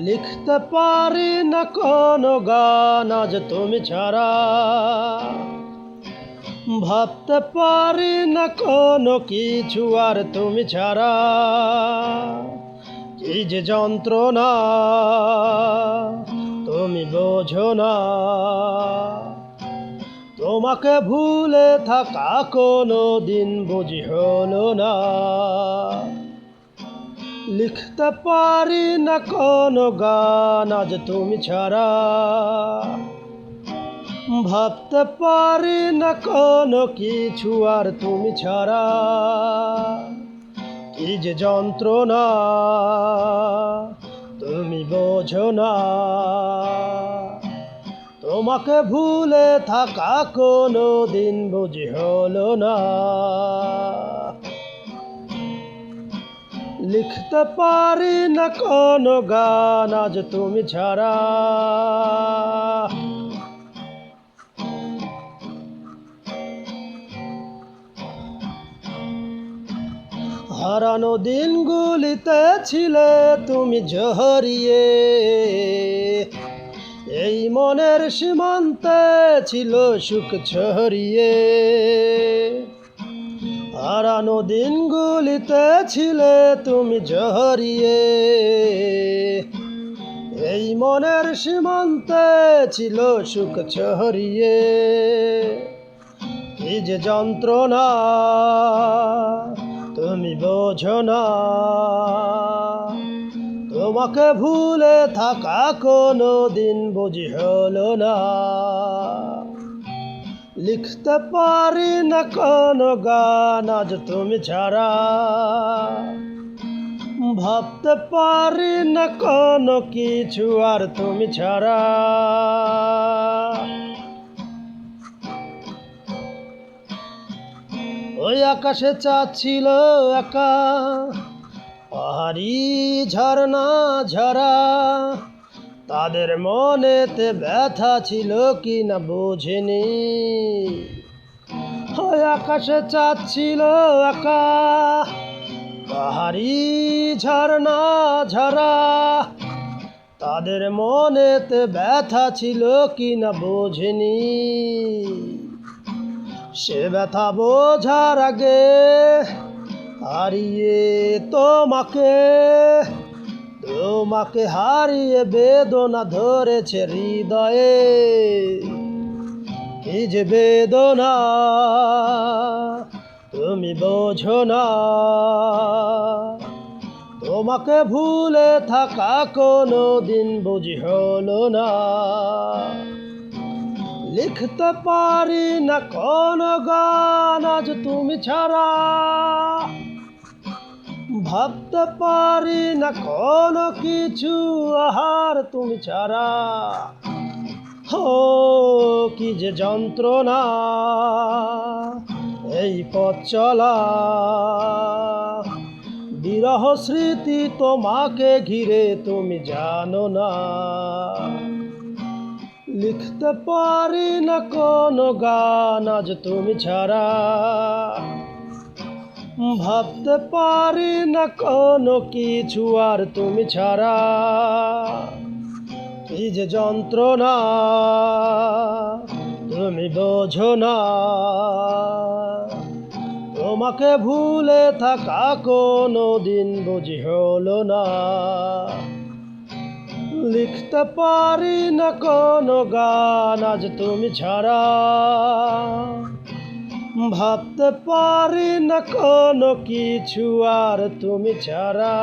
লিখতে পারি না কোনো গান আজ তুমি ছাড়া, ভাবতে পারি না কোনো কিছু আর তুমি ছাড়া। কি যে যন্ত্রণা তুমি বোঝো না, তোমাকে ভুলে থাকা কোনো দিন বুঝি হলো না। লিখতে পারি না কোনো গান আজ তুমি ছাড়া, ভাবতে পারি না কোনো কিছু আর তুমি ছাড়া। কি যে যন্ত্রণা তুমি বোঝো না, তোমাকে ভুলে থাকা কোনো দিন বুঝি হলো না। লিখতে পারি না কোনো গান আজ তুমি ছাড়া। হারানো দিনগুলিতে ছিলে তুমি জহরিয়ে, এই মনের সীমান্তে ছিল সুখ ছড়িয়ে। হারানো দিনগুলিতে ছিলে তুমি জহরিয়ে, এই মনের সীমান্তে ছিল সুখ ছড়িয়ে। কি যে যন্ত্রণা তুমি বোঝো না, তোমাকে ভুলে থাকা কোনো দিন বুঝি হলো না। লিখতে পারি না কোনো গান আজ তুমি ছাড়া, ভাবতে পারি না কোনো কিছু আর তুমি ছাড়া। ওই আকাশে চাঁদ ছিল একা, পাহাড়ি ঝর্ণা ঝরা, তাদের মনেতে ব্যথা ছিল কি না বুঝিনি। ওই আকাশে চাঁদ ছিল একা, পাহাড়ি ঝর্ণা ঝরা, তাদের মনেতে ব্যথা ছিল কি না বুঝিনি। সে ব্যথা বোঝার আগে হারিয়ে তোমাকে, তোমাকে হারিয়ে বেদনা ধরেছে হৃদয়ে। কি যে বেদনা তুমি বোঝো না, তোমাকে ভুলে থাকা কোনো দিন বুঝি হলো না। লিখতে পারি না কোনো গান আজ তুমি ছাড়া, ভাবতে পারি না কোনো কিছু আহার তুমি ছাড়া। ও কি যে যন্ত্রণা এই পথ চলা, বিরহ স্মৃতি তোমাকে ঘিরে তুমি জানো না। লিখতে পারি না কোনো গান আজ তুমি ছাড়া, ভাবতে পারি না কোনো কিছু আর তুমি ছাড়া। কি যে যন্ত্রণা তুমি বোঝো না, তোমাকে ভুলে থাকা কোনো দিন বুঝি হলো না। লিখতে পারি না কোনো গান আজ তুমি ছাড়া, ভাবতে পারি না কোনো কিছু আর তুমি ছাড়া।